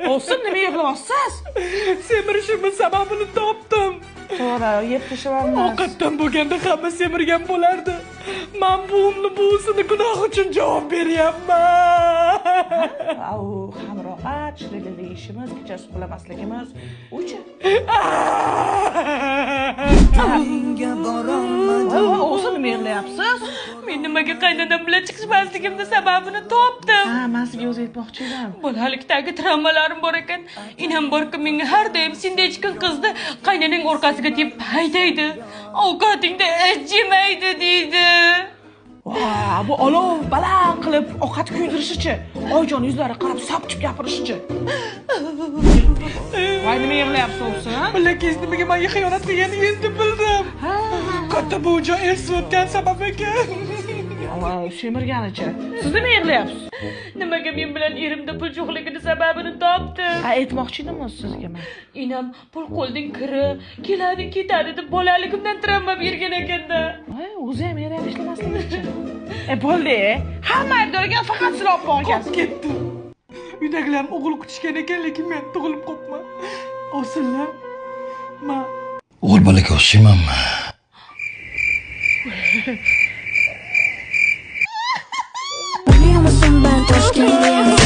Olsun, nima yig'layapsiz? Semirishimning sababini topdim. To'g'ri, yeb tashlamaymiz. Ovqatdan bo'lganda hamma semirgan bo'lardi. Men buvimni buvisini gunohi uchun javob beryapman. Au, hamrohat, shirili ishimiz, kechasi uxlamasligimiz uchi. Olsun, nima yig'layapsiz? Men nimaga qaynonam bilan chiqishmasligimni sababini topdim. Ha, men sizga o'zi aytmoqchi edim. Bolalikdagi travmalarim bor ekan. Inam borki menga har doim sendek chiqqan qizni qaynonang orqasiga deb haydaydi. Ovqatingda ichimaydi deydi. Vay, bu olov baland qilib ovqat kuydirishichi? Oyjon yuzlari qarab sapchib gapirishichi? Voy, nima yig'layapsiz o'zi? Bilakingiz nimaga menga xiyonat qilganingizni bildim. Ha, Katta buvijon ersiz o'tgan sabab ekan. voy, semirganicha. Siz nima yig'layapsiz? Nimaga men bilan erimda pul yo'qligini sababini topdim. Ha, aytmoqchi edim sizga men. Inam pul qo'lning kiri, keladi ketadi deb bolaligimdan travma bergan ekanda. Voy, o'zi ham yana ishlamasligicha. Bo'ldi. Hamma aybdorga faqat siz olib borgansiz. Ketdi. Uydagilarim o'g'il kutishgan ekan, lekin men tug'ilib qopman. Osillar. Men o'g'il bolaga o'xshaymanmi? Biliyor musun ben Toshkent'teyim.